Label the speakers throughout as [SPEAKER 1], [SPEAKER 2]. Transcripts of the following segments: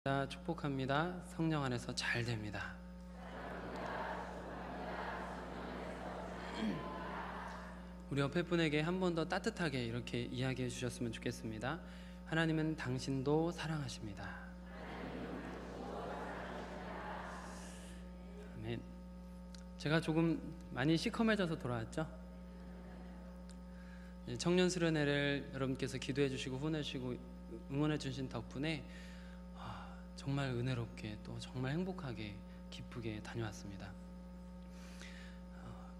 [SPEAKER 1] 축복합니다. 성령 안에서 잘 됩니다. 우리 옆에 분에게 한 번 더 따뜻하게 이렇게 이야기해 주셨으면 좋겠습니다. 하나님은 당신도 사랑하십니다. 아멘. 제가 조금 많이 시커매져서 돌아왔죠? 청년 수련회를 여러분께서 기도해 주시고 후원해 주시고 응원해 주신 덕분에 정말 은혜롭게 또 정말 행복하게 기쁘게 다녀왔습니다.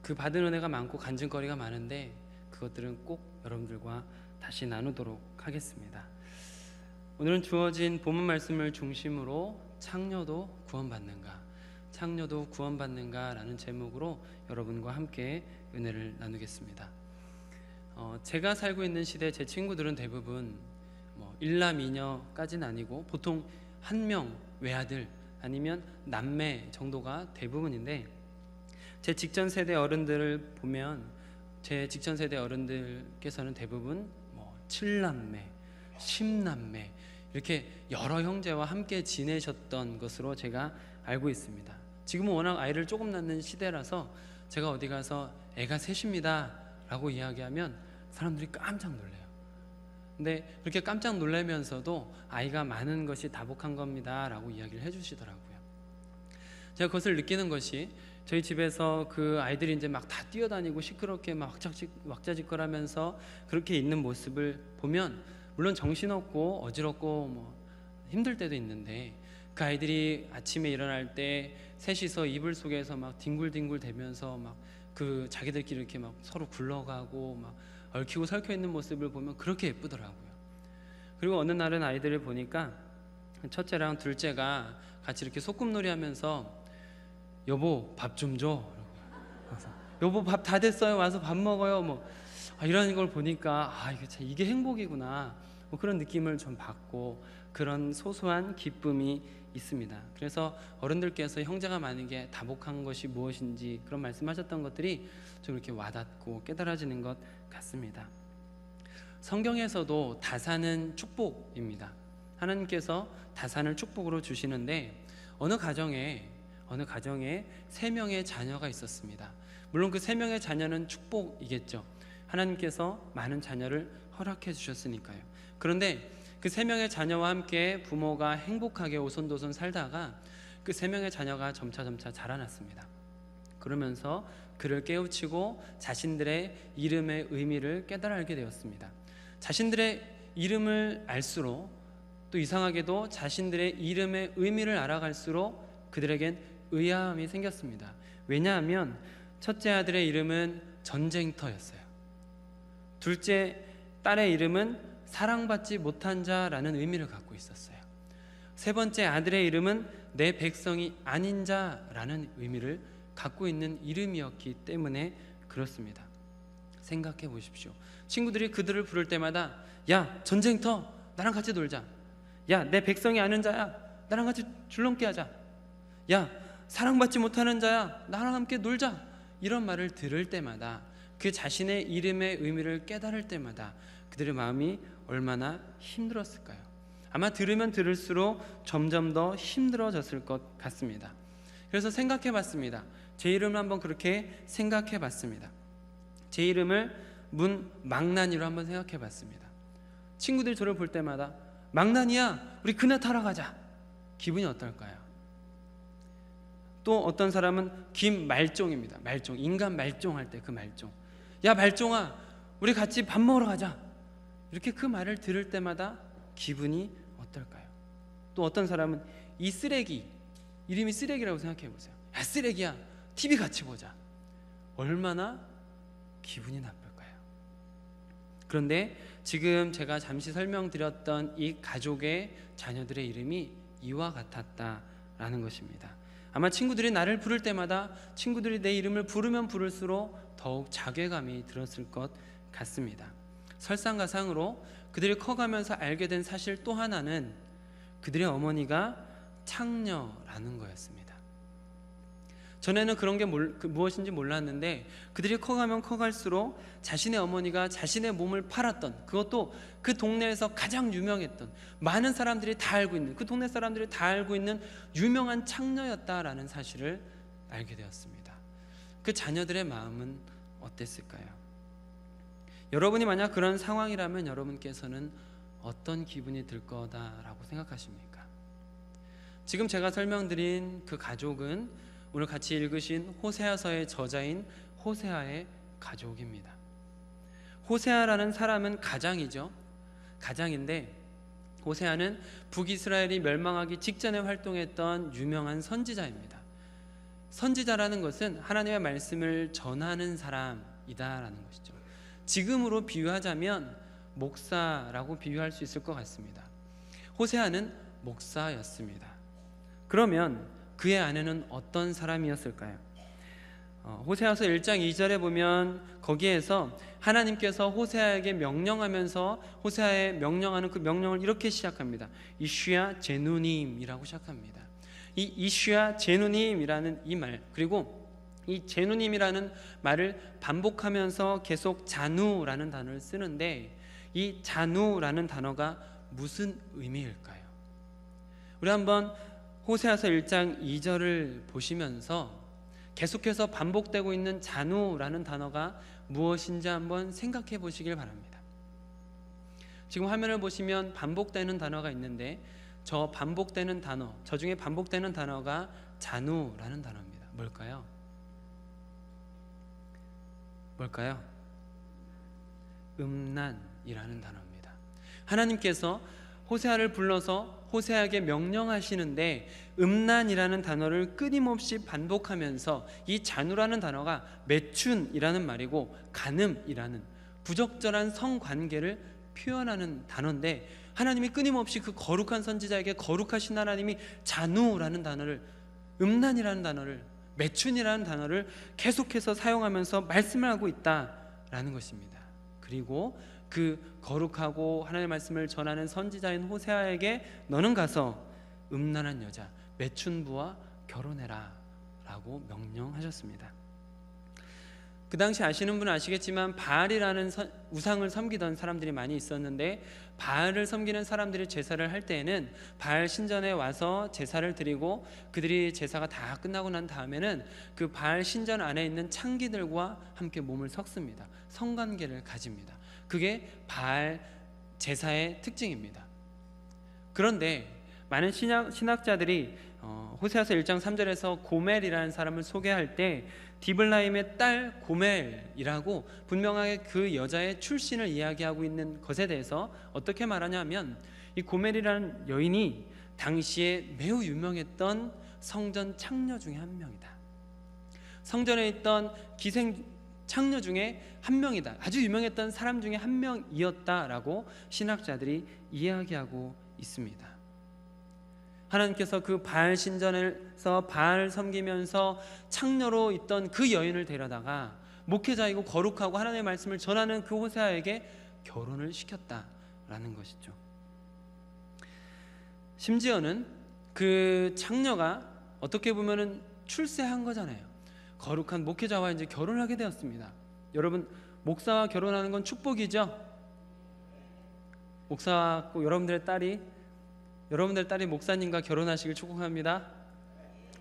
[SPEAKER 1] 그 받은 은혜가 많고 간증거리가 많은데 그것들은 꼭 여러분들과 다시 나누도록 하겠습니다. 오늘은 주어진 본문 말씀을 중심으로 창녀도 구원받는가 라는 제목으로 여러분과 함께 은혜를 나누겠습니다. 제가 살고 있는 시대 제 친구들은 대부분 일남이녀까지는 아니고 보통 한 명 외아들 아니면 남매 정도가 대부분인데, 제 직전 세대 어른들을 보면 제 직전 세대 어른들께서는 대부분 7남매, 10남매 이렇게 여러 형제와 함께 지내셨던 것으로 제가 알고 있습니다. 지금은 워낙 아이를 조금 낳는 시대라서 제가 어디 가서 애가 셋입니다 라고 이야기하면 사람들이 깜짝 놀래요. 근데 그렇게 깜짝 놀라면서도 아이가 많은 것이 다복한 겁니다 라고 이야기를 해주시더라고요. 제가 그것을 느끼는 것이, 저희 집에서 그 아이들이 이제 막 다 뛰어다니고 시끄럽게 막 왁자지껄하면서 그렇게 있는 모습을 보면 물론 정신없고 어지럽고 힘들 때도 있는데, 그 아이들이 아침에 일어날 때 셋이서 이불 속에서 막 뒹굴뒹굴 대면서 막 그 자기들끼리 이렇게 막 서로 굴러가고 막 얽히고 설켜 있는 모습을 보면 그렇게 예쁘더라고요. 그리고 어느 날은 아이들을 보니까 첫째랑 둘째가 같이 이렇게 소꿉놀이 하면서 여보 밥 좀 줘, 여보 밥 다 됐어요, 와서 밥 먹어요, 이런 걸 보니까 이게 행복이구나, 그런 느낌을 좀 받고 그런 소소한 기쁨이 있습니다. 그래서 어른들께서 형제가 많은 게 다복한 것이 무엇인지 그런 말씀하셨던 것들이 좀 이렇게 와닿고 깨달아지는 것 같습니다. 성경에서도 다산은 축복입니다. 하나님께서 다산을 축복으로 주시는데 어느 가정에 3명의 자녀가 있었습니다. 물론 그 3명의 자녀는 축복이겠죠. 하나님께서 많은 자녀를 허락해 주셨으니까요. 그런데 그 3명의 자녀와 함께 부모가 행복하게 오손도손 살다가 그 3명의 자녀가 점차 자라났습니다. 그러면서 그를 깨우치고 자신들의 이름의 의미를 깨달아 알게 되었습니다. 자신들의 이름을 알수록, 또 이상하게도 자신들의 이름의 의미를 알아갈수록 그들에겐 의아함이 생겼습니다. 왜냐하면 첫째 아들의 이름은 전쟁터였어요. 둘째 딸의 이름은 사랑받지 못한 자라는 의미를 갖고 있었어요. 세 번째 아들의 이름은 내 백성이 아닌 자라는 의미를 갖고 있는 이름이었기 때문에 그렇습니다. 생각해 보십시오. 친구들이 그들을 부를 때마다 야 전쟁터 나랑 같이 놀자, 야 내 백성이 아닌 자야 나랑 같이 줄넘기 하자, 야 사랑받지 못하는 자야 나랑 함께 놀자, 이런 말을 들을 때마다, 그 자신의 이름의 의미를 깨달을 때마다 그들의 마음이 얼마나 힘들었을까요? 아마 들으면 들을수록 점점 더 힘들어졌을 것 같습니다. 그래서 생각해 봤습니다. 제 이름을 한번 그렇게 생각해 봤습니다. 제 이름을 문망난이로 한번 생각해 봤습니다. 친구들이 저를 볼 때마다 망난이야 우리 그네 타러 가자, 기분이 어떨까요? 또 어떤 사람은 김말종입니다. 말종, 인간 말종할 때 그 말종, 야 말종아 우리 같이 밥 먹으러 가자, 이렇게 그 말을 들을 때마다 기분이 어떨까요? 또 어떤 사람은 이 쓰레기, 이름이 쓰레기라고 생각해 보세요. 야 쓰레기야 TV 같이 보자, 얼마나 기분이 나쁠까요? 그런데 지금 제가 잠시 설명드렸던 이 가족의 자녀들의 이름이 이와 같았다라는 것입니다. 아마 친구들이 나를 부를 때마다, 친구들이 내 이름을 부르면 부를수록 더욱 자괴감이 들었을 것 같습니다. 설상가상으로 그들이 커가면서 알게 된 사실 또 하나는 그들의 어머니가 창녀라는 거였습니다. 전에는 그런 게 무엇인지 몰랐는데 그들이 커가면 커갈수록 자신의 어머니가 자신의 몸을 팔았던, 그것도 그 동네에서 가장 유명했던, 많은 사람들이 다 알고 있는, 그 동네 사람들이 다 알고 있는 유명한 창녀였다라는 사실을 알게 되었습니다. 그 자녀들의 마음은 어땠을까요? 여러분이 만약 그런 상황이라면 여러분께서는 어떤 기분이 들 거다라고 생각하십니까? 지금 제가 설명드린 그 가족은 오늘 같이 읽으신 호세아서의 저자인 호세아의 가족입니다. 호세아라는 사람은 가장이죠. 가장인데 호세아는 북이스라엘이 멸망하기 직전에 활동했던 유명한 선지자입니다. 선지자라는 것은 하나님의 말씀을 전하는 사람이다라는 것이죠. 지금으로 비유하자면 목사라고 비유할 수 있을 것 같습니다. 호세아는 목사였습니다. 그러면 그의 아내는 어떤 사람이었을까요? 호세아서 1장 2절에 보면 거기에서 하나님께서 호세아에게 명령하면서 호세아에 명령하는 그 명령을 이렇게 시작합니다. 이슈야 제누님이라고 시작합니다. 이 이슈야 제누님이라는 이 말, 그리고 이 제누님이라는 말을 반복하면서 계속 자누라는 단어를 쓰는데 이 자누라는 단어가 무슨 의미일까요? 우리 한번 호세아서 1장 2절을 보시면서 계속해서 반복되고 있는 자누라는 단어가 무엇인지 한번 생각해 보시길 바랍니다. 지금 화면을 보시면 반복되는 단어가 있는데 저 반복되는 단어, 저 중에 반복되는 단어가 자누라는 단어입니다. 뭘까요? 뭘까요? 음란이라는 단어입니다. 하나님께서 호세아를 불러서 호세아에게 명령하시는데 음란이라는 단어를 끊임없이 반복하면서 이 자누라는 단어가 매춘이라는 말이고 간음이라는 부적절한 성관계를 표현하는 단어인데 하나님이 끊임없이 그 거룩한 선지자에게 거룩하신 하나님이 자누라는 단어를, 음란이라는 단어를, 매춘이라는 단어를 계속해서 사용하면서 말씀을 하고 있다라는 것입니다. 그리고 그 거룩하고 하나님의 말씀을 전하는 선지자인 호세아에게 너는 가서 음란한 여자 매춘부와 결혼해라 라고 명령하셨습니다. 그 당시 아시는 분은 아시겠지만 바알이라는 우상을 섬기던 사람들이 많이 있었는데 바알을 섬기는 사람들이 제사를 할 때에는 바알 신전에 와서 제사를 드리고 그들이 제사가 다 끝나고 난 다음에는 그 바알 신전 안에 있는 창기들과 함께 몸을 섞습니다. 성관계를 가집니다. 그게 바알 제사의 특징입니다. 그런데 많은 신학자들이 호세아서 1장 3절에서 고멜이라는 사람을 소개할 때 디블라임의 딸 고멜이라고 분명하게 그 여자의 출신을 이야기하고 있는 것에 대해서 어떻게 말하냐면 이 고멜이라는 여인이 당시에 매우 유명했던 성전 창녀 중에 한 명이다. 성전에 있던 기생 창녀 중에 한 명이다. 아주 유명했던 사람 중에 한 명이었다라고 신학자들이 이야기하고 있습니다. 하나님께서 그 바알 신전에서 바알을 섬기면서 창녀로 있던 그 여인을 데려다가 목회자이고 거룩하고 하나님의 말씀을 전하는 그 호세아에게 결혼을 시켰다라는 것이죠. 심지어는 그 창녀가 어떻게 보면은 출세한 거잖아요. 거룩한 목회자와 이제 결혼을 하게 되었습니다. 여러분, 목사와 결혼하는 건 축복이죠. 목사와 꼭 여러분들 딸이 목사님과 결혼하시길 축복합니다.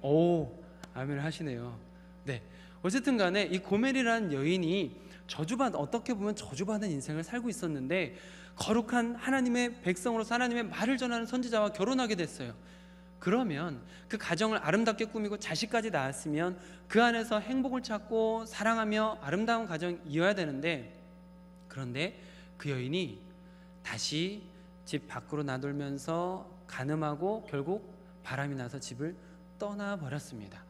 [SPEAKER 1] 오, 아멘을 하시네요. 네, 어쨌든 간에 이 고멜이라는 여인이 어떻게 보면 저주받은 인생을 살고 있었는데 거룩한 하나님의 백성으로서 하나님의 말을 전하는 선지자와 결혼하게 됐어요. 그러면 그 가정을 아름답게 꾸미고 자식까지 낳았으면 그 안에서 행복을 찾고 사랑하며 아름다운 가정이 이어야 되는데, 그런데 그 여인이 다시 집 밖으로 나돌면서 간음하고 결국 바람이 나서 집을 떠나버렸습니다.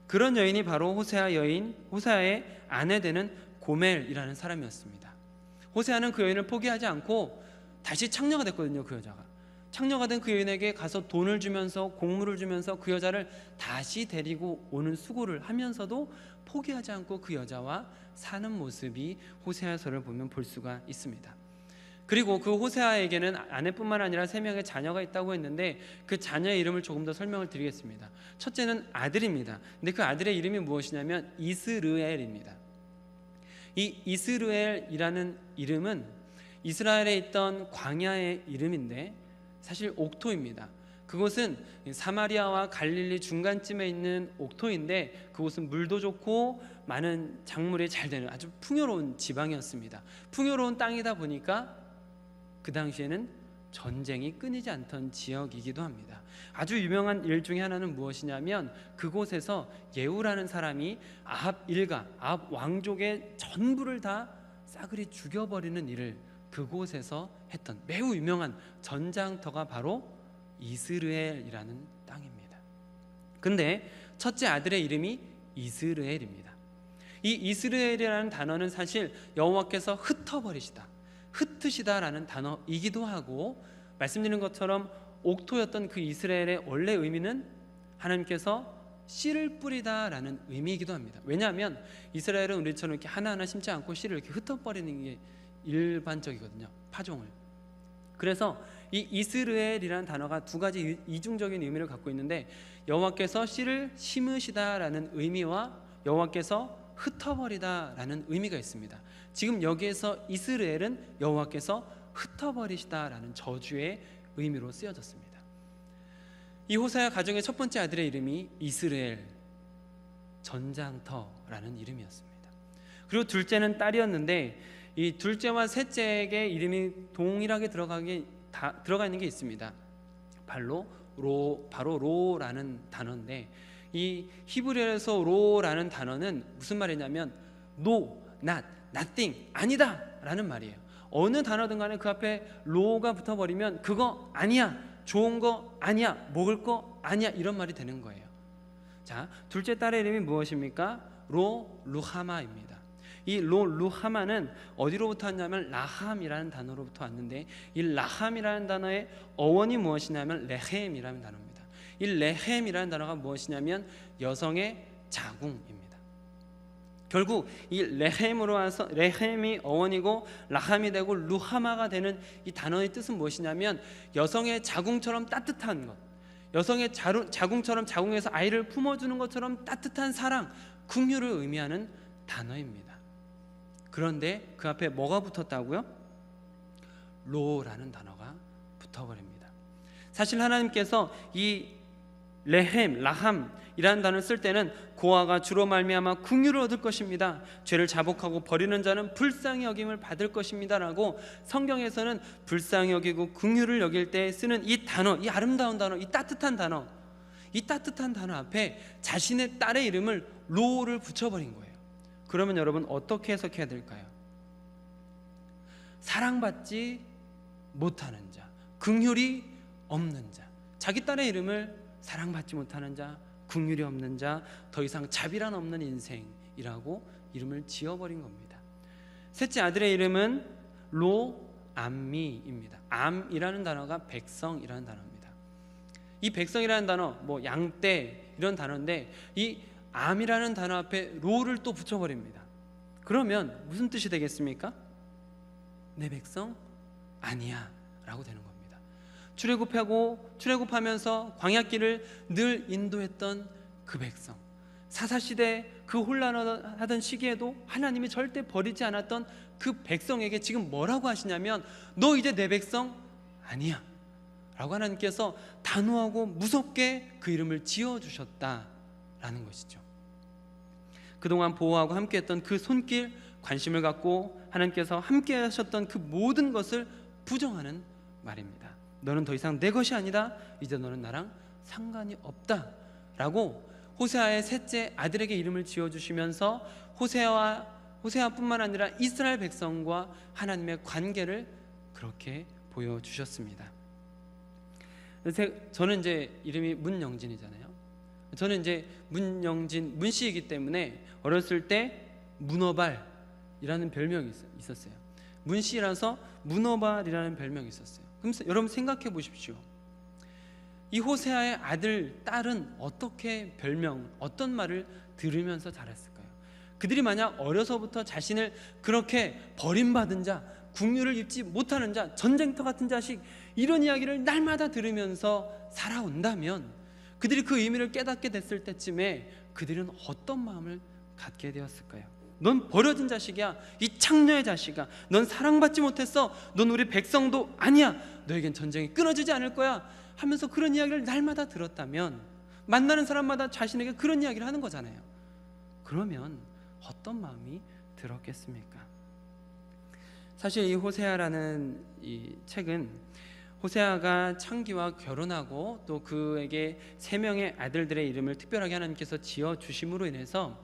[SPEAKER 1] 그런 여인이 바로 호세아의 아내 되는 고멜이라는 사람이었습니다. 호세아는 그 여인을 포기하지 않고 다시 창녀가 됐거든요. 그 여자가 창녀가 된 그 여인에게 가서 돈을 주면서 곡물을 주면서 그 여자를 다시 데리고 오는 수고를 하면서도 포기하지 않고 그 여자와 사는 모습이 호세아서를 보면 볼 수가 있습니다. 그리고 그 호세아에게는 아내뿐만 아니라 3명의 자녀가 있다고 했는데 그 자녀의 이름을 조금 더 설명을 드리겠습니다. 첫째는 아들입니다. 근데 그 아들의 이름이 무엇이냐면 이스르엘입니다. 이 이스르엘이라는 이름은 이스라엘에 있던 광야의 이름인데 사실 옥토입니다. 그곳은 사마리아와 갈릴리 중간쯤에 있는 옥토인데 그곳은 물도 좋고 많은 작물이 잘 되는 아주 풍요로운 지방이었습니다. 풍요로운 땅이다 보니까 그 당시에는 전쟁이 끊이지 않던 지역이기도 합니다. 아주 유명한 일 중에 하나는 무엇이냐면 그곳에서 예후라는 사람이 아합 일가, 아합 왕족의 전부를 다 싸그리 죽여버리는 일을 그곳에서 했던 매우 유명한 전장터가 바로 이스르엘이라는 땅입니다. 근데 첫째 아들의 이름이 이스르엘입니다. 이 이스르엘이라는 단어는 사실 여호와께서 흩어버리시다, 흩으시다라는 단어이기도 하고, 말씀드린 것처럼 옥토였던 그 이스라엘의 원래 의미는 하나님께서 씨를 뿌리다라는 의미이기도 합니다. 왜냐하면 이스라엘은 우리처럼 이렇게 하나하나 심지 않고 씨를 이렇게 흩어버리는 게 일반적이거든요, 파종을. 그래서 이 이스르엘이라는 단어가 두 가지 이중적인 의미를 갖고 있는데 여호와께서 씨를 심으시다라는 의미와 여호와께서 흩어버리다라는 의미가 있습니다. 지금 여기에서 이스라엘은 여호와께서 흩어버리시다라는 저주의 의미로 쓰여졌습니다. 이 호세아 가정의 첫 번째 아들의 이름이 이스라엘, 전장터라는 이름이었습니다. 그리고 둘째는 딸이었는데 이 둘째와 셋째에게 이름이 동일하게 들어가 있는 게 있습니다. 바로 로라는 단어인데 이 히브리어에서 로라는 단어는 무슨 말이냐면 no, not, nothing, 아니다 라는 말이에요. 어느 단어든 간에 그 앞에 로가 붙어버리면 그거 아니야, 좋은 거 아니야, 먹을 거 아니야, 이런 말이 되는 거예요. 자, 둘째 딸의 이름이 무엇입니까? 루하마입니다. 이 루하마는 어디로부터 왔냐면 라함이라는 단어로부터 왔는데 이 라함이라는 단어의 어원이 무엇이냐면 레헴이라는 단어입니다. 이 레헴이라는 단어가 무엇이냐면 여성의 자궁입니다. 결국 이 레헴으로 와서 레헴이 어원이고 라함이 되고 루하마가 되는 이 단어의 뜻은 무엇이냐면 여성의 자궁처럼 따뜻한 것, 여성의 자궁처럼 자궁에서 아이를 품어주는 것처럼 따뜻한 사랑, 긍휼을 의미하는 단어입니다. 그런데 그 앞에 뭐가 붙었다고요? 로라는 단어가 붙어버립니다. 사실 하나님께서 이 레헴, 라함이라는 단어를 쓸 때는 고아가 주로 말미암아 긍휼을 얻을 것입니다, 죄를 자복하고 버리는 자는 불쌍히 여김을 받을 것입니다 라고 성경에서는 불쌍히 여기고 긍휼을 여길 때 쓰는 이 단어, 이 아름다운 단어, 이 따뜻한 단어 앞에 자신의 딸의 이름을 로를 붙여버린 거예요. 그러면 여러분 어떻게 해석해야 될까요? 사랑받지 못하는 자, 긍휼이 없는 자, 자기 딸의 이름을 사랑받지 못하는 자, 긍휼이 없는 자, 더 이상 자비란 없는 인생이라고 이름을 지어버린 겁니다. 셋째 아들의 이름은 로암미입니다. 암이라는 단어가 백성이라는 단어입니다. 이 백성이라는 단어, 뭐 양떼 이런 단어인데 이 암이라는 단어 앞에 로를 또 붙여버립니다. 그러면 무슨 뜻이 되겠습니까? 내 백성 아니야 라고 되는 겁니다. 출애굽하면서 광야길을 늘 인도했던 그 백성, 사사시대 그 혼란하던 시기에도 하나님이 절대 버리지 않았던 그 백성에게 지금 뭐라고 하시냐면 너 이제 내 백성 아니야 라고 하나님께서 단호하고 무섭게 그 이름을 지어주셨다라는 것이죠. 그동안 보호하고 함께했던 그 손길, 관심을 갖고 하나님께서 함께 하셨던 그 모든 것을 부정하는 말입니다. 너는 더 이상 내 것이 아니다, 이제 너는 나랑 상관이 없다 라고 호세아의 셋째 아들에게 이름을 지어주시면서 호세아뿐만 아니라 이스라엘 백성과 하나님의 관계를 그렇게 보여주셨습니다. 저는 이제 이름이 문영진이잖아요. 저는 이제 문씨이기 때문에 어렸을 때 문어발이라는 별명이 있었어요. 문씨라서 문어발이라는 별명이 있었어요. 그럼 여러분 생각해 보십시오. 이 호세아의 아들, 딸은 어떻게 어떤 말을 들으면서 자랐을까요? 그들이 만약 어려서부터 자신을 그렇게 버림받은 자, 국류를 입지 못하는 자, 전쟁터 같은 자식, 이런 이야기를 날마다 들으면서 살아온다면 그들이 그 의미를 깨닫게 됐을 때쯤에 그들은 어떤 마음을 갖게 되었을까요? 넌 버려진 자식이야, 이 창녀의 자식아, 넌 사랑받지 못했어, 넌 우리 백성도 아니야, 너에겐 전쟁이 끊어지지 않을 거야 하면서 그런 이야기를 날마다 들었다면, 만나는 사람마다 자신에게 그런 이야기를 하는 거잖아요. 그러면 어떤 마음이 들었겠습니까? 사실 이 호세아라는 이 책은 호세아가 창기와 결혼하고 또 그에게 3명의 아들들의 이름을 특별하게 하나님께서 지어주심으로 인해서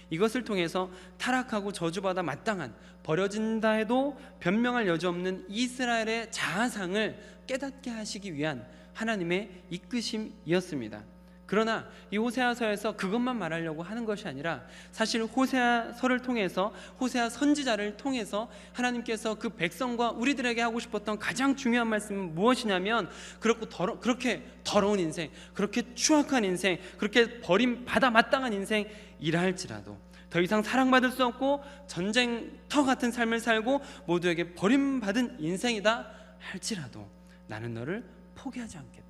[SPEAKER 1] 이것을 통해서 타락하고 저주받아 마땅한, 버려진다 해도 변명할 여지 없는 이스라엘의 자아상을 깨닫게 하시기 위한 하나님의 이끄심이었습니다. 그러나 이 호세아서에서 그것만 말하려고 하는 것이 아니라 사실 호세아서를 통해서, 호세아 선지자를 통해서 하나님께서 그 백성과 우리들에게 하고 싶었던 가장 중요한 말씀은 무엇이냐면, 그렇게 더러운 인생, 그렇게 추악한 인생, 그렇게 버림받아 마땅한 인생이라 할지라도, 더 이상 사랑받을 수 없고 전쟁터 같은 삶을 살고 모두에게 버림받은 인생이다 할지라도 나는 너를 포기하지 않겠다,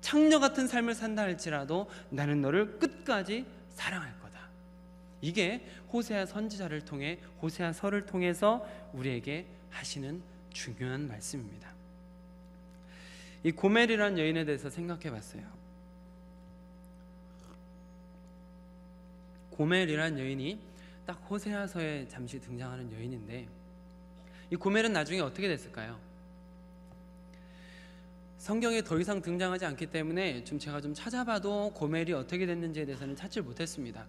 [SPEAKER 1] 창녀 같은 삶을 산다 할지라도 나는 너를 끝까지 사랑할 거다. 이게 호세아 선지자를 통해, 호세아서를 통해서 우리에게 하시는 중요한 말씀입니다. 이 고멜이라는 여인에 대해서 생각해 봤어요. 고멜이라는 여인이 딱 호세아서에 잠시 등장하는 여인인데, 이 고멜은 나중에 어떻게 됐을까요? 성경에 더 이상 등장하지 않기 때문에 제가 찾아봐도 고멜이 어떻게 됐는지에 대해서는 찾지 못했습니다.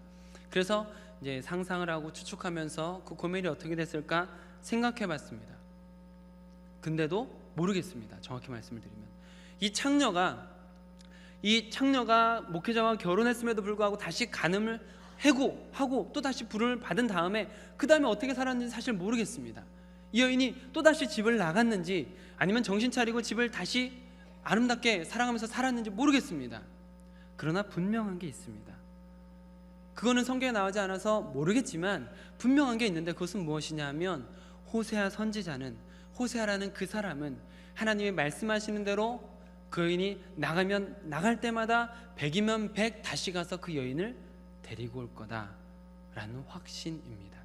[SPEAKER 1] 그래서 이제 상상을 하고 추측하면서 그 고멜이 어떻게 됐을까 생각해 봤습니다. 근데도 모르겠습니다. 정확히 말씀을 드리면 이 창녀가 목회자와 결혼했음에도 불구하고 다시 간음을 해고하고 또 다시 부름을 받은 다음에 그 다음에 어떻게 살았는지 사실 모르겠습니다. 이 여인이 또 다시 집을 나갔는지 아니면 정신 차리고 집을 다시 아름답게 살아가면서 살았는지 모르겠습니다. 그러나 분명한 게 있습니다. 그거는 성경에 나오지 않아서 모르겠지만 분명한 게 있는데, 그것은 무엇이냐 하면 호세아 선지자는, 호세아라는 그 사람은 하나님이 말씀하시는 대로 그 여인이 나가면 나갈 때마다 100이면 100 다시 가서 그 여인을 데리고 올 거다라는 확신입니다.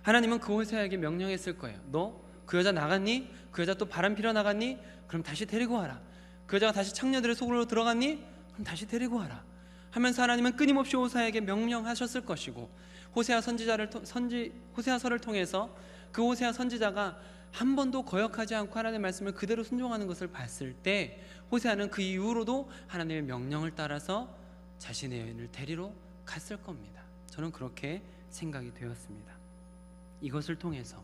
[SPEAKER 1] 하나님은 그 호세아에게 명령했을 거예요. 너 그 여자 나갔니? 그 여자 또 바람 피러 나갔니? 그럼 다시 데리고 와라. 그 여자가 다시 창녀들의 속으로 들어갔니? 그럼 다시 데리고 와라 하면서 하나님은 끊임없이 호세아에게 명령하셨을 것이고, 호세아서를 통해서 그 호세아 선지자가 한 번도 거역하지 않고 하나님의 말씀을 그대로 순종하는 것을 봤을 때, 호세아는 그 이후로도 하나님의 명령을 따라서 자신의 여인을 데리러 갔을 겁니다. 저는 그렇게 생각이 되었습니다. 이것을 통해서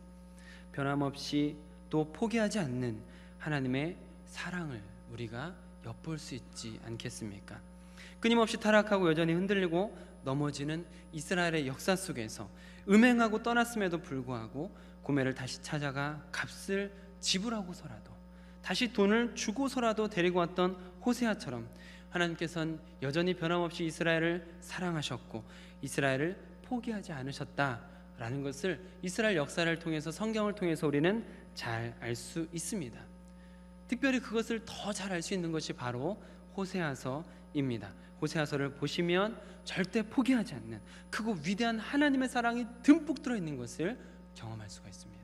[SPEAKER 1] 변함없이 또 포기하지 않는 하나님의 사랑을 우리가 엿볼 수 있지 않겠습니까? 끊임없이 타락하고 여전히 흔들리고 넘어지는 이스라엘의 역사 속에서 음행하고 떠났음에도 불구하고 고멜을 다시 찾아가 값을 지불하고서라도, 다시 돈을 주고서라도 데리고 왔던 호세아처럼 하나님께서는 여전히 변함없이 이스라엘을 사랑하셨고 이스라엘을 포기하지 않으셨다라는 것을 이스라엘 역사를 통해서, 성경을 통해서 우리는 잘 알 수 있습니다. 특별히 그것을 더 잘 알 수 있는 것이 바로 호세아서입니다. 호세아서를 보시면 절대 포기하지 않는 크고 위대한 하나님의 사랑이 듬뿍 들어있는 것을 경험할 수가 있습니다.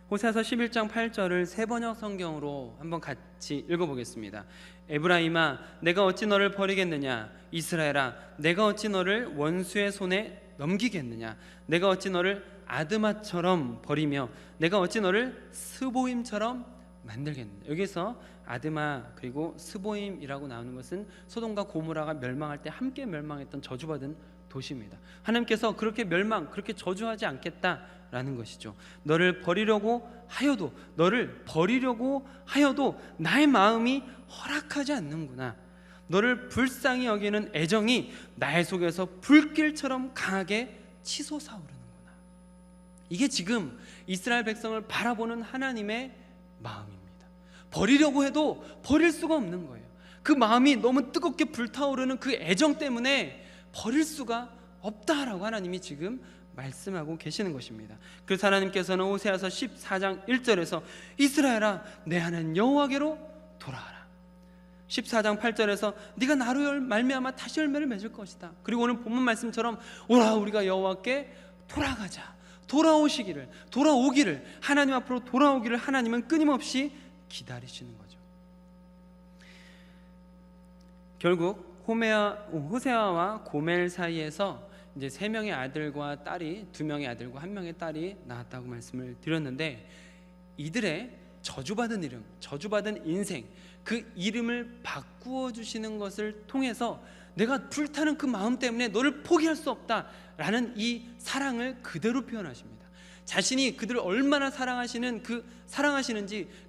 [SPEAKER 1] 호세아서 11장 8절을 새 번역 성경으로 한번 같이 읽어보겠습니다. 에브라임아, 내가 어찌 너를 버리겠느냐? 이스라엘아, 내가 어찌 너를 원수의 손에 넘기겠느냐? 내가 어찌 너를 아드마처럼 버리며 내가 어찌 너를 스보임처럼 만들겠느냐? 여기서 아드마 그리고 스보임이라고 나오는 것은 소돔과 고모라가 멸망할 때 함께 멸망했던 저주받은 도시입니다. 하나님께서 그렇게 저주하지 않겠다라는 것이죠. 너를 버리려고 하여도 나의 마음이 허락하지 않는구나. 너를 불쌍히 여기는 애정이 나의 속에서 불길처럼 강하게 치솟아오르는구나. 이게 지금 이스라엘 백성을 바라보는 하나님의 마음입니다. 버리려고 해도 버릴 수가 없는 거예요. 그 마음이 너무 뜨겁게 불타오르는 그 애정 때문에 버릴 수가 없다라고 하나님이 지금 말씀하고 계시는 것입니다. 그래서 하나님께서는 호세아서 14장 1절에서 이스라엘아 내 하나님 여호와께로 돌아와라. 14장 8절에서 네가 나로 말미암아 다시 열매를 맺을 것이다. 그리고 오늘 본문 말씀처럼 오라 우리가 여호와께 돌아가자. 돌아오기를 하나님 앞으로 돌아오기를 하나님은 끊임없이 기다리시는 거죠. 결국 호세아와 고멜 사이에서 이제 3명의 아들과 딸이 2명의 아들과 1명의 딸이 낳았다고 말씀을 드렸는데, 이들의 저주받은 이름, 저주받은 인생, 그 이름을 바꾸어 주시는 것을 통해서 내가 불타는 그 마음 때문에 너를 포기할 수 없다라는 이 사랑을 그대로 표현하십니다. 자신이 그들을 얼마나 사랑하시는지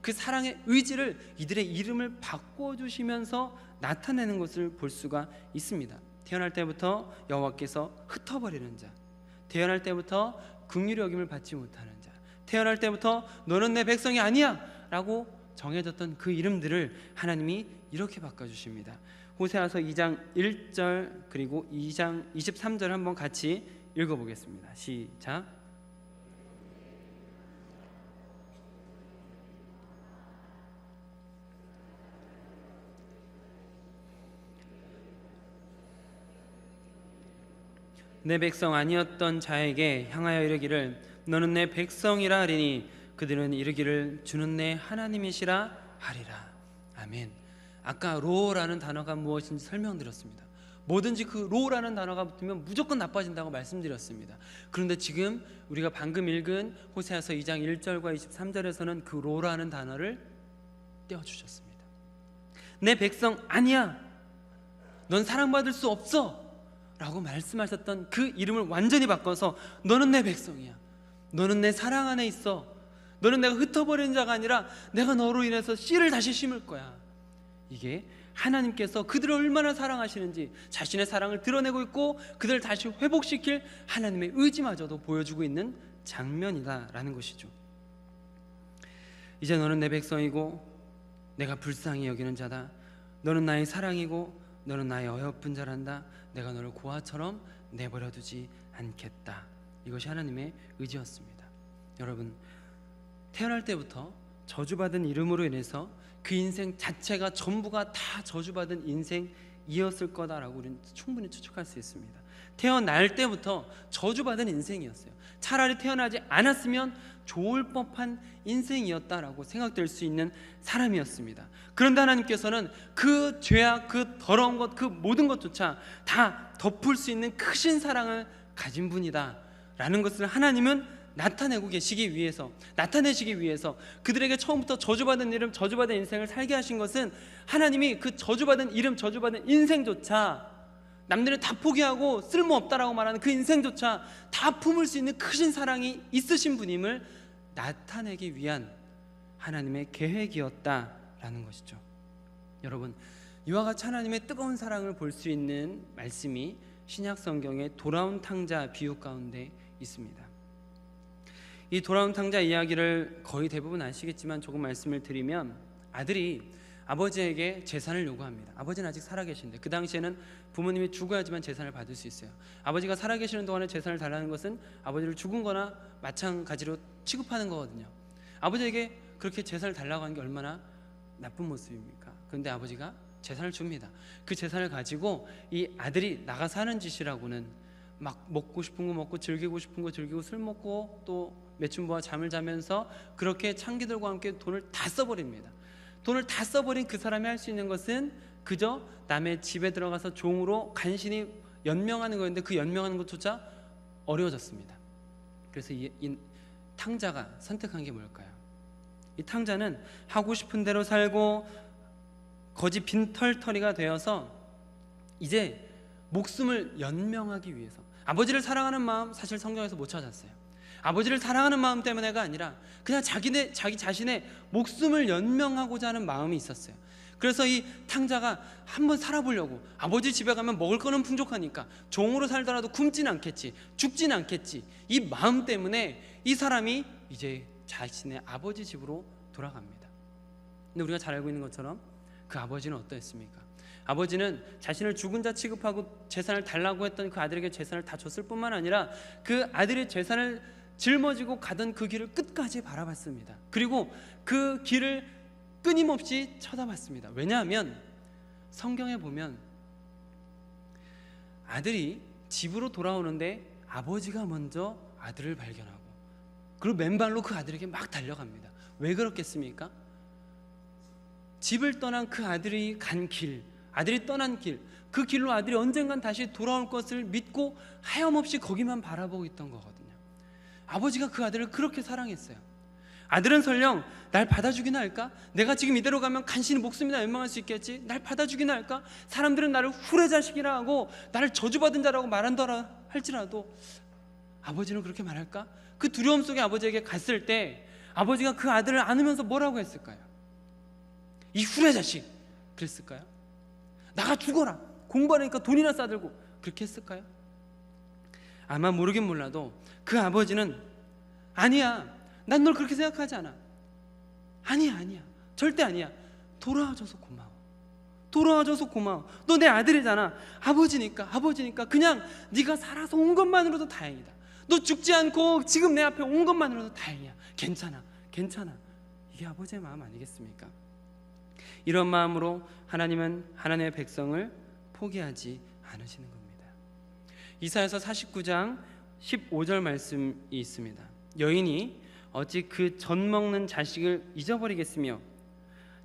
[SPEAKER 1] 그 사랑의 의지를 이들의 이름을 바꾸어 주시면서 나타내는 것을 볼 수가 있습니다. 태어날 때부터 여호와께서 흩어버리는 자, 태어날 때부터 긍휼히 여김을 받지 못하는 자, 태어날 때부터 너는 내 백성이 아니야 라고 정해졌던 그 이름들을 하나님이 이렇게 바꿔주십니다. 호세아서 2장 1절 그리고 2장 23절 한번 같이 읽어보겠습니다. 시작. 내 백성 아니었던 자에게 향하여 이르기를 너는 내 백성이라 하리니 그들은 이르기를 주는 내 하나님이시라 하리라. 아멘. 아까 로라는 단어가 무엇인지 설명드렸습니다. 뭐든지 그 로라는 단어가 붙으면 무조건 나빠진다고 말씀드렸습니다. 그런데 지금 우리가 방금 읽은 호세아서 2장 1절과 23절에서는 그 로라는 단어를 떼어주셨습니다. 내 백성 아니야, 넌 사랑받을 수 없어 라고 말씀하셨던 그 이름을 완전히 바꿔서 너는 내 백성이야, 너는 내 사랑 안에 있어, 너는 내가 흩어버리는 자가 아니라 내가 너로 인해서 씨를 다시 심을 거야. 이게 하나님께서 그들을 얼마나 사랑하시는지 자신의 사랑을 드러내고 있고 그들을 다시 회복시킬 하나님의 의지마저도 보여주고 있는 장면이다라는 것이죠. 이제 너는 내 백성이고 내가 불쌍히 여기는 자다. 너는 나의 사랑이고 너는 나의 어여쁜 자란다. 내가 너를 고아처럼 내버려두지 않겠다. 이것이 하나님의 의지였습니다. 여러분, 태어날 때부터 저주받은 이름으로 인해서 그 인생 자체가 전부가 다 저주받은 인생이었을 거다라고 우리는 충분히 추측할 수 있습니다. 태어날 때부터 저주받은 인생이었어요. 차라리 태어나지 않았으면 좋을 법한 인생이었다라고 생각될 수 있는 사람이었습니다. 그런데 하나님께서는 그 죄악, 그 더러운 것, 그 모든 것조차 다 덮을 수 있는 크신 사랑을 가진 분이다 라는 것을 하나님은 나타내시기 위해서 그들에게 처음부터 저주받은 이름, 저주받은 인생을 살게 하신 것은 하나님이 그 저주받은 이름, 저주받은 인생조차, 남들은 다 포기하고 쓸모없다라고 말하는 그 인생조차 다 품을 수 있는 크신 사랑이 있으신 분임을 나타내기 위한 하나님의 계획이었다라는 것이죠. 여러분, 이와 같이 하나님의 뜨거운 사랑을 볼 수 있는 말씀이 신약 성경의 돌아온 탕자 비유 가운데 있습니다. 이 돌아온 탕자 이야기를 거의 대부분 아시겠지만 조금 말씀을 드리면, 아들이 아버지에게 재산을 요구합니다. 아버지는 아직 살아계신데, 그 당시에는 부모님이 죽어야지만 재산을 받을 수 있어요. 아버지가 살아계시는 동안에 재산을 달라는 것은 아버지를 죽은 거나 마찬가지로 취급하는 거거든요. 아버지에게 그렇게 재산을 달라고 하는 게 얼마나 나쁜 모습입니까? 그런데 아버지가 재산을 줍니다. 그 재산을 가지고 이 아들이 나가서 하는 짓이라고는 막 먹고 싶은 거 먹고 즐기고 싶은 거 즐기고 술 먹고 또 매춘부와 잠을 자면서 그렇게 창기들과 함께 돈을 다 써버립니다. 돈을 다 써버린 그 사람이 할 수 있는 것은 그저 남의 집에 들어가서 종으로 간신히 연명하는 거였는데, 그 연명하는 것조차 어려워졌습니다. 그래서 이 탕자가 선택한 게 뭘까요? 이 탕자는 하고 싶은 대로 살고 거지 빈털터리가 되어서 이제 목숨을 연명하기 위해서, 아버지를 사랑하는 마음 사실 성경에서 못 찾았어요. 아버지를 사랑하는 마음 때문에가 아니라 그냥 자기 자신의 목숨을 연명하고자 하는 마음이 있었어요. 그래서 이 탕자가 한번 살아보려고, 아버지 집에 가면 먹을 거는 풍족하니까 종으로 살더라도 굶지는 않겠지, 죽지는 않겠지, 이 마음 때문에 이 사람이 이제 자신의 아버지 집으로 돌아갑니다. 근데 우리가 잘 알고 있는 것처럼 그 아버지는 어떠했습니까? 아버지는 자신을 죽은 자 취급하고 재산을 달라고 했던 그 아들에게 재산을 다 줬을 뿐만 아니라 그 아들의 재산을 짊어지고 가던 그 길을 끝까지 바라봤습니다. 그리고 그 길을 끊임없이 쳐다봤습니다. 왜냐하면 성경에 보면 아들이 집으로 돌아오는데 아버지가 먼저 아들을 발견하고 그리고 맨발로 그 아들에게 막 달려갑니다. 왜 그렇겠습니까? 집을 떠난 그 아들이 간 길, 아들이 떠난 길, 그 길로 아들이 언젠간 다시 돌아올 것을 믿고 하염없이 거기만 바라보고 있던 거거든요. 아버지가 그 아들을 그렇게 사랑했어요. 아들은 설령 날 받아주기나 할까? 내가 지금 이대로 가면 간신히 목숨이나 멸망할 수 있겠지? 날 받아주기나 할까? 사람들은 나를 후레자식이라 하고 나를 저주받은 자라고 말한다라 할지라도 아버지는 그렇게 말할까? 그 두려움 속에 아버지에게 갔을 때 아버지가 그 아들을 안으면서 뭐라고 했을까요? 이 후레자식 그랬을까요? 나가 죽어라, 공부하니까 돈이나 싸들고, 그렇게 했을까요? 아마 모르긴 몰라도 그 아버지는 아니야, 난 널 그렇게 생각하지 않아, 아니야 절대 아니야, 돌아와줘서 고마워, 돌아와줘서 고마워, 너 내 아들이잖아, 아버지니까 그냥 네가 살아서 온 것만으로도 다행이다, 너 죽지 않고 지금 내 앞에 온 것만으로도 다행이야, 괜찮아. 이게 아버지의 마음 아니겠습니까? 이런 마음으로 하나님은 하나님의 백성을 포기하지 않으시는 겁니다. 이사야서 49장 15절 말씀이 있습니다. 여인이 어찌 그 젖 먹는 자식을 잊어버리겠으며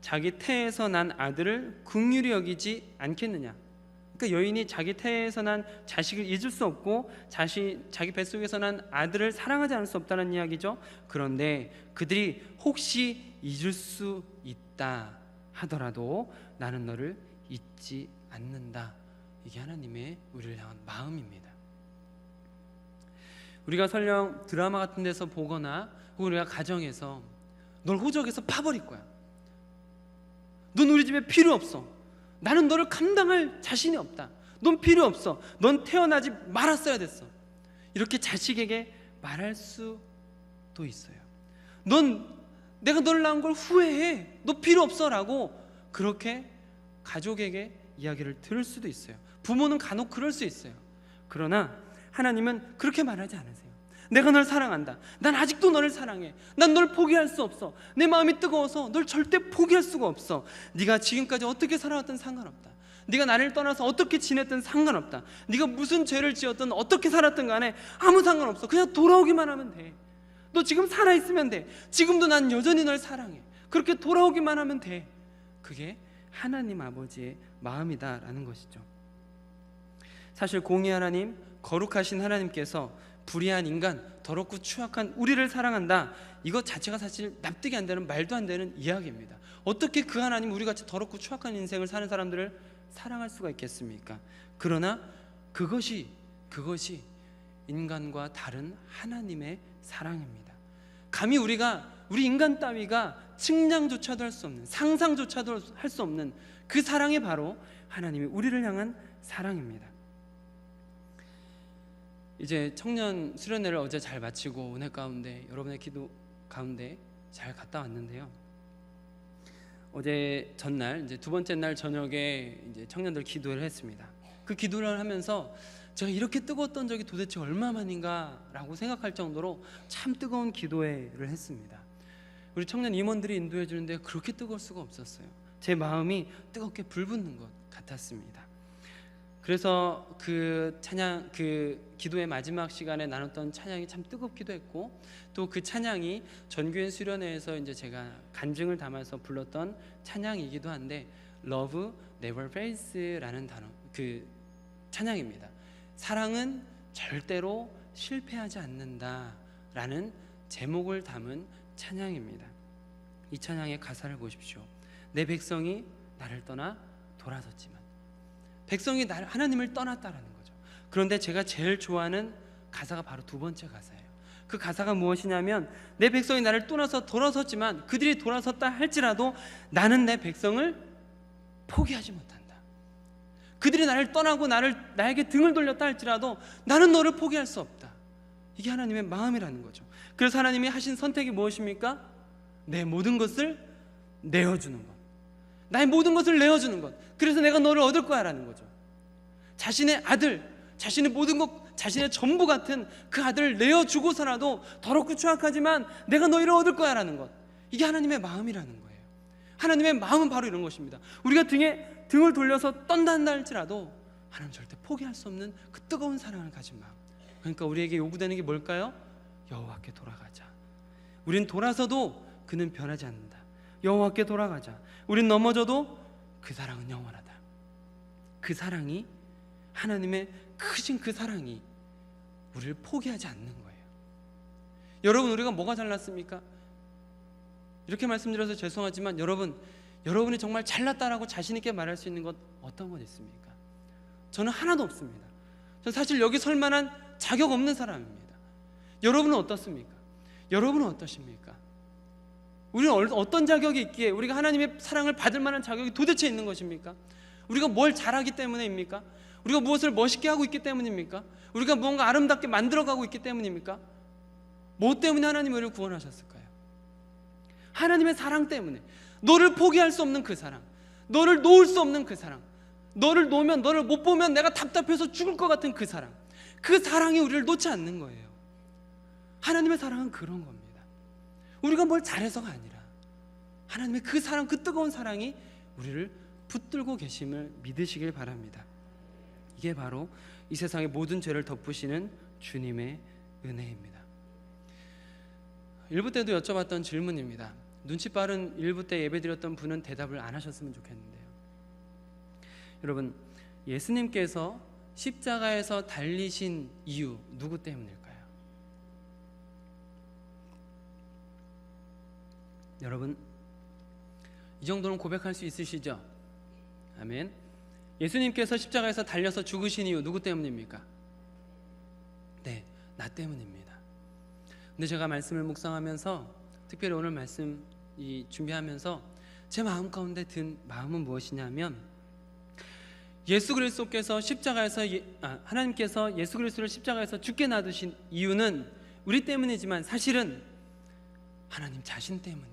[SPEAKER 1] 자기 태에서 난 아들을 긍휼히 여기지 않겠느냐. 그러니까 여인이 자기 태에서 난 자식을 잊을 수 없고 자기 뱃속에서 난 아들을 사랑하지 않을 수 없다는 이야기죠. 그런데 그들이 혹시 잊을 수 있다 하더라도 나는 너를 잊지 않는다. 이게 하나님의 우리를 향한 마음입니다. 우리가 설령 드라마 같은 데서 보거나 혹은 우리가 가정에서 널 호적에서 파버릴 거야, 넌 우리 집에 필요 없어, 나는 너를 감당할 자신이 없다, 넌 필요 없어, 넌 태어나지 말았어야 됐어, 이렇게 자식에게 말할 수도 있어요. 내가 너를 낳은 걸 후회해, 너 필요 없어 라고 그렇게 가족에게 이야기를 들을 수도 있어요. 부모는 간혹 그럴 수 있어요. 그러나 하나님은 그렇게 말하지 않으세요. 내가 널 사랑한다, 난 아직도 너를 사랑해, 난 널 포기할 수 없어, 내 마음이 뜨거워서 널 절대 포기할 수가 없어, 네가 지금까지 어떻게 살아왔든 상관없다, 네가 나를 떠나서 어떻게 지냈든 상관없다, 네가 무슨 죄를 지었든 어떻게 살았든 간에 아무 상관없어, 그냥 돌아오기만 하면 돼, 너 지금 살아있으면 돼, 지금도 난 여전히 널 사랑해, 그렇게 돌아오기만 하면 돼. 그게 하나님 아버지의 마음이다라는 것이죠. 사실 공의 하나님, 거룩하신 하나님께서 불의한 인간, 더럽고 추악한 우리를 사랑한다, 이것 자체가 사실 납득이 안 되는, 말도 안 되는 이야기입니다. 어떻게 그 하나님, 우리같이 더럽고 추악한 인생을 사는 사람들을 사랑할 수가 있겠습니까? 그러나 그것이 인간과 다른 하나님의 사랑입니다. 감히 우리 인간 따위가 측량조차도 할 수 없는, 상상조차도 할 수 없는 그 사랑이 바로 하나님이 우리를 향한 사랑입니다. 이제 청년 수련회를 어제 잘 마치고 은혜 가운데, 여러분의 기도 가운데 잘 갔다 왔는데요. 어제 전날, 이제 두 번째 날 저녁에 이제 청년들 기도를 했습니다. 그 기도를 하면서 제가 이렇게 뜨거웠던 적이 도대체 얼마만인가라고 생각할 정도로 참 뜨거운 기도회를 했습니다. 우리 청년 임원들이 인도해 주는데 그렇게 뜨거울 수가 없었어요. 제 마음이 뜨겁게 불붙는 것 같았습니다. 그래서 그 기도의 마지막 시간에 나눴던 찬양이 참 뜨겁기도 했고, 또 그 찬양이 전교인 수련회에서 이제 제가 간증을 담아서 불렀던 찬양이기도 한데, Love Never Fails라는 단어, 그 찬양입니다. 사랑은 절대로 실패하지 않는다라는 제목을 담은 찬양입니다. 이 찬양의 가사를 보십시오. 내 백성이 나를 떠나 돌아섰지만, 백성이 하나님을 떠났다라는 거죠. 그런데 제가 제일 좋아하는 가사가 바로 두 번째 가사예요. 그 가사가 무엇이냐면, 내 백성이 나를 떠나서 돌아섰지만, 그들이 돌아섰다 할지라도 나는 내 백성을 포기하지 못한다. 그들이 나를 떠나고 나에게 등을 돌렸다 할지라도 나는 너를 포기할 수 없다. 이게 하나님의 마음이라는 거죠. 그래서 하나님이 하신 선택이 무엇입니까? 내 모든 것을 내어주는 것, 나의 모든 것을 내어주는 것, 그래서 내가 너를 얻을 거야 라는 거죠. 자신의 아들, 자신의 모든 것, 자신의 전부 같은 그 아들을 내어주고서라도 더럽고 추악하지만 내가 너희를 얻을 거야 라는 것, 이게 하나님의 마음이라는 거예요. 하나님의 마음은 바로 이런 것입니다. 우리가 등을 돌려서 떤단다 할지라도 하나님 절대 포기할 수 없는 그 뜨거운 사랑을 가진 마음. 그러니까 우리에게 요구되는 게 뭘까요? 여호와께 돌아가자. 우린 돌아서도 그는 변하지 않는다. 여호와께 돌아가자. 우린 넘어져도 그 사랑은 영원하다. 그 사랑이, 하나님의 크신 그 사랑이 우리를 포기하지 않는 거예요. 여러분, 우리가 뭐가 잘났습니까? 이렇게 말씀드려서 죄송하지만 여러분이 정말 잘났다라고 자신 있게 말할 수 있는 것 어떤 것 있습니까? 저는 하나도 없습니다. 저는 사실 여기 설 만한 자격 없는 사람입니다. 여러분은 어떻습니까? 여러분은 어떠십니까? 우리는 어떤 자격이 있기에 우리가 하나님의 사랑을 받을 만한 자격이 도대체 있는 것입니까? 우리가 뭘 잘하기 때문입니까? 우리가 무엇을 멋있게 하고 있기 때문입니까? 우리가 무언가 아름답게 만들어가고 있기 때문입니까? 뭐 때문에 하나님이 우리를 구원하셨을까요? 하나님의 사랑 때문에. 너를 포기할 수 없는 그 사랑, 너를 놓을 수 없는 그 사랑, 너를 놓으면, 너를 못 보면 내가 답답해서 죽을 것 같은 그 사랑, 그 사랑이 우리를 놓지 않는 거예요. 하나님의 사랑은 그런 겁니다. 우리가 뭘 잘해서가 아니라 하나님의 그 사랑, 그 뜨거운 사랑이 우리를 붙들고 계심을 믿으시길 바랍니다. 이게 바로 이 세상의 모든 죄를 덮으시는 주님의 은혜입니다. 일부 때도 여쭤봤던 질문입니다. 눈치 빠른 일부 때 예배드렸던 분은 대답을 안 하셨으면 좋겠는데요. 여러분, 예수님께서 십자가에서 달리신 이유 누구 때문일까요? 여러분, 이 정도는 고백할 수 있으시죠? 아멘. 예수님께서 십자가에서 달려서 죽으신 이유 누구 때문입니까? 네, 나 때문입니다. 근데 제가 말씀을 묵상하면서, 특별히 오늘 말씀 준비하면서 제 마음 가운데 든 마음은 무엇이냐면, 예수 그리스도께서 십자가에서 하나님께서 예수 그리스도를 십자가에서 죽게 놔두신 이유는 우리 때문이지만 사실은 하나님 자신 때문이에요.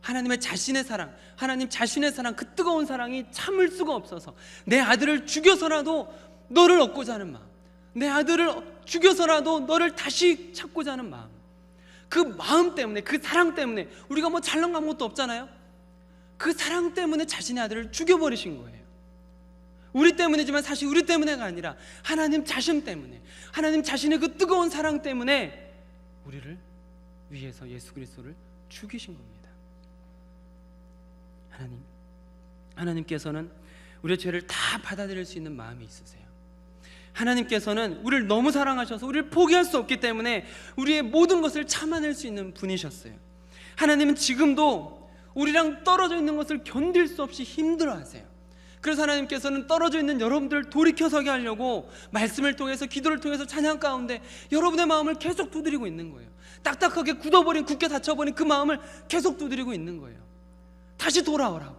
[SPEAKER 1] 하나님의 자신의 사랑, 하나님 자신의 사랑, 그 뜨거운 사랑이 참을 수가 없어서 내 아들을 죽여서라도 너를 얻고자 하는 마음, 내 아들을 죽여서라도 너를 다시 찾고자 하는 마음, 그 마음 때문에, 그 사랑 때문에, 우리가 뭐 잘난 아무것도 없잖아요. 그 사랑 때문에 자신의 아들을 죽여버리신 거예요. 우리 때문이지만 사실 우리 때문에가 아니라 하나님 자신 때문에, 하나님 자신의 그 뜨거운 사랑 때문에 우리를 위해서 예수 그리스도를 죽이신 겁니다. 하나님께서는 우리의 죄를 다 받아들일 수 있는 마음이 있으세요. 하나님께서는 우리를 너무 사랑하셔서 우리를 포기할 수 없기 때문에 우리의 모든 것을 참아낼 수 있는 분이셨어요. 하나님은 지금도 우리랑 떨어져 있는 것을 견딜 수 없이 힘들어하세요. 그래서 하나님께서는 떨어져 있는 여러분들을 돌이켜서게 하려고 말씀을 통해서, 기도를 통해서, 찬양 가운데 여러분의 마음을 계속 두드리고 있는 거예요. 딱딱하게 굳어버린, 굳게 닫혀버린 그 마음을 계속 두드리고 있는 거예요. 다시 돌아오라고.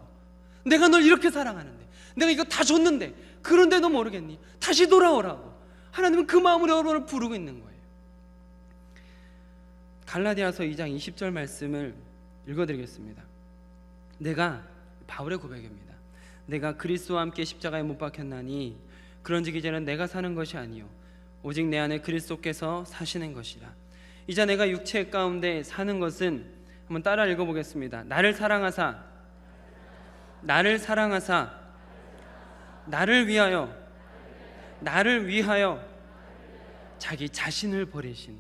[SPEAKER 1] 내가 널 이렇게 사랑하는데, 내가 이거 다 줬는데 그런데도 모르겠니? 다시 돌아오라고. 하나님은 그 마음으로 여러분을 부르고 있는 거예요. 갈라디아서 2장 20절 말씀을 읽어드리겠습니다. 바울의 고백입니다. 내가 그리스도와 함께 십자가에 못 박혔나니 그런즉 이제는 내가 사는 것이 아니요 오직 내 안에 그리스도께서 사시는 것이라. 이제 내가 육체 가운데 사는 것은, 한번 따라 읽어보겠습니다. 나를 사랑하사 나를 위하여 자기 자신을 버리신,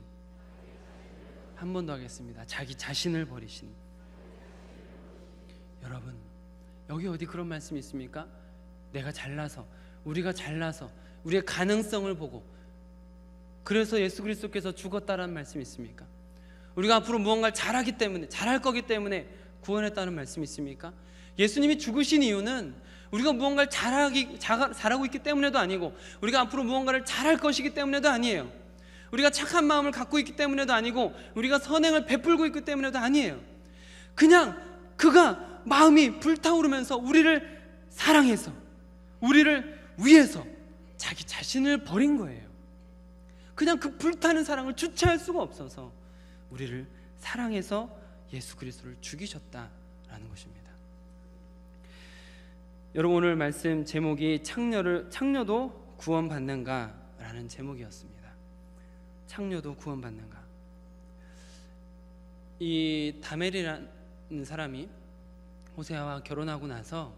[SPEAKER 1] 한 번 더 하겠습니다. 자기 자신을 버리신. 여러분, 여기 어디 그런 말씀이 있습니까? 내가 잘나서, 우리가 잘나서, 우리의 가능성을 보고 그래서 예수 그리스도께서 죽었다라는 말씀이 있습니까? 우리가 앞으로 무언가를 잘할 거기 때문에 구원했다는 말씀이 있습니까? 예수님이 죽으신 이유는 우리가 무언가를 잘하고 있기 때문에도 아니고, 우리가 앞으로 무언가를 잘할 것이기 때문에도 아니에요. 우리가 착한 마음을 갖고 있기 때문에도 아니고, 우리가 선행을 베풀고 있기 때문에도 아니에요. 그냥 그가 마음이 불타오르면서 우리를 사랑해서, 우리를 위해서 자기 자신을 버린 거예요. 그냥 그 불타는 사랑을 주체할 수가 없어서 우리를 사랑해서 예수 그리스도를 죽이셨다라는 것입니다. 여러분, 오늘 말씀 제목이 창녀도 구원받는가라는 제목이었습니다. 창녀도 구원받는가. 이 다멜이라는 사람이 호세아와 결혼하고 나서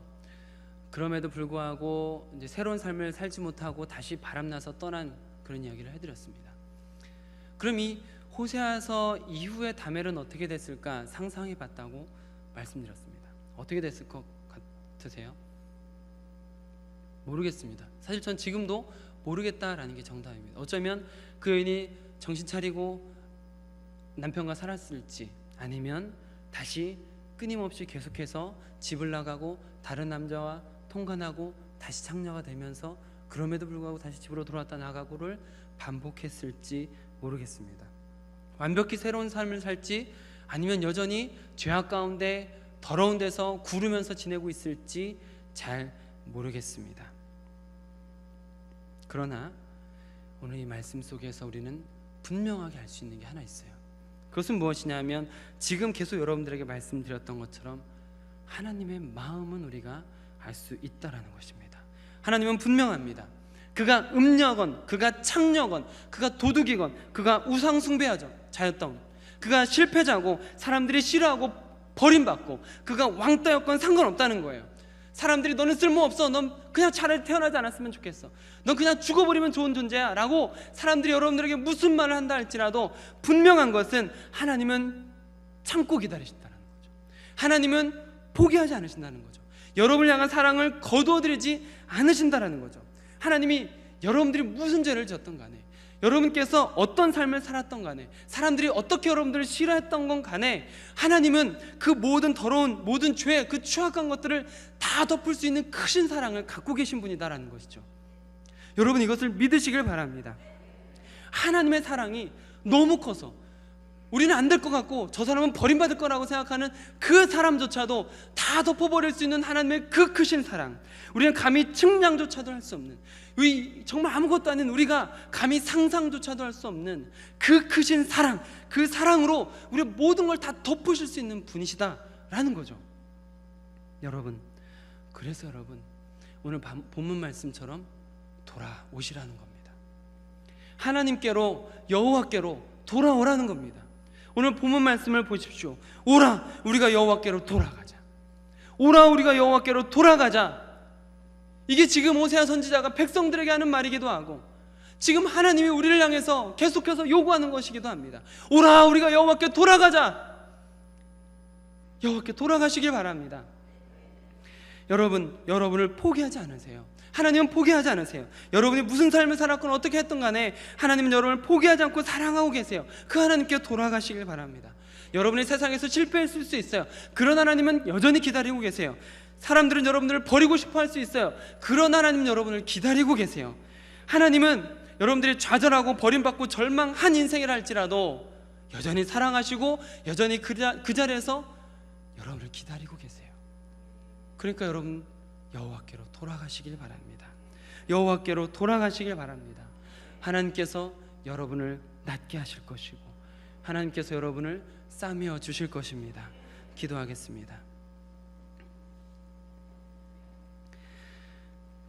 [SPEAKER 1] 그럼에도 불구하고 이제 새로운 삶을 살지 못하고 다시 바람나서 떠난 그런 이야기를 해드렸습니다. 그럼 이 호세아서 이후에 다멜은 어떻게 됐을까 상상해봤다고 말씀드렸습니다. 어떻게 됐을 것 같으세요? 모르겠습니다. 사실 전 지금도 모르겠다라는 게 정답입니다. 어쩌면 그 여인이 정신 차리고 남편과 살았을지, 아니면 다시 끊임없이 계속해서 집을 나가고 다른 남자와 통관하고 다시 창녀가 되면서 그럼에도 불구하고 다시 집으로 돌아왔다 나가고를 반복했을지 모르겠습니다. 완벽히 새로운 삶을 살지, 아니면 여전히 죄악 가운데 더러운 데서 구르면서 지내고 있을지 잘 모르겠습니다. 그러나 오늘 이 말씀 속에서 우리는 분명하게 알 수 있는 게 하나 있어요. 그것은 무엇이냐면, 지금 계속 여러분들에게 말씀드렸던 것처럼 하나님의 마음은 우리가 알 수 있다라는 것입니다. 하나님은 분명합니다. 그가 음녀건, 그가 창녀건, 그가 도둑이건, 그가 우상 숭배자였던, 그가 실패자고 사람들이 싫어하고 버림받고 그가 왕따였건 상관없다는 거예요. 사람들이 너는 쓸모없어, 넌 그냥 차라리 태어나지 않았으면 좋겠어, 넌 그냥 죽어버리면 좋은 존재야 라고 사람들이 여러분들에게 무슨 말을 한다 할지라도 분명한 것은 하나님은 참고 기다리신다는 거죠. 하나님은 포기하지 않으신다는 거죠. 여러분을 향한 사랑을 거두어들이지 않으신다는 거죠. 하나님이 여러분들이 무슨 죄를 졌던 간에, 여러분께서 어떤 삶을 살았던 간에, 사람들이 어떻게 여러분들을 싫어했던 건 간에, 하나님은 그 모든 더러운, 모든 죄, 그 추악한 것들을 다 덮을 수 있는 크신 사랑을 갖고 계신 분이다라는 것이죠. 여러분, 이것을 믿으시길 바랍니다. 하나님의 사랑이 너무 커서 우리는 안 될 것 같고 저 사람은 버림받을 거라고 생각하는 그 사람조차도 다 덮어버릴 수 있는 하나님의 그 크신 사랑, 우리는 감히 측량조차도 할 수 없는, 정말 아무것도 아닌 우리가 감히 상상조차도 할 수 없는 그 크신 사랑, 그 사랑으로 우리의 모든 걸 다 덮으실 수 있는 분이시다라는 거죠. 여러분, 그래서 여러분, 오늘 본문 말씀처럼 돌아오시라는 겁니다. 하나님께로, 여호와께로 돌아오라는 겁니다. 오늘 본문 말씀을 보십시오. 오라, 우리가 여호와께로 돌아가자. 오라, 우리가 여호와께로 돌아가자. 이게 지금 호세아 선지자가 백성들에게 하는 말이기도 하고, 지금 하나님이 우리를 향해서 계속해서 요구하는 것이기도 합니다. 오라, 우리가 여호와께 돌아가자. 여호와께 돌아가시길 바랍니다. 여러분을 포기하지 않으세요. 하나님은 포기하지 않으세요. 여러분이 무슨 삶을 살았건 어떻게 했던 간에 하나님은 여러분을 포기하지 않고 사랑하고 계세요. 그 하나님께 돌아가시길 바랍니다. 여러분이 세상에서 실패했을 수 있어요. 그런 하나님은 여전히 기다리고 계세요. 사람들은 여러분들을 버리고 싶어 할 수 있어요. 그런 하나님은 여러분을 기다리고 계세요. 하나님은 여러분들이 좌절하고 버림받고 절망한 인생이라 할지라도 여전히 사랑하시고 여전히 그 자리에서 여러분을 기다리고 계세요. 그러니까 여러분, 여호와께로 돌아가시길 바랍니다. 여호와께로 돌아가시길 바랍니다. 하나님께서 여러분을 낫게 하실 것이고 하나님께서 여러분을 싸매어 주실 것입니다. 기도하겠습니다.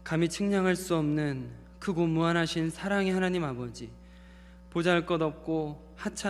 [SPEAKER 1] 감히 측량할 수 없는 크고 무한하신 사랑의 하나님 아버지, 보잘것없고 하찮은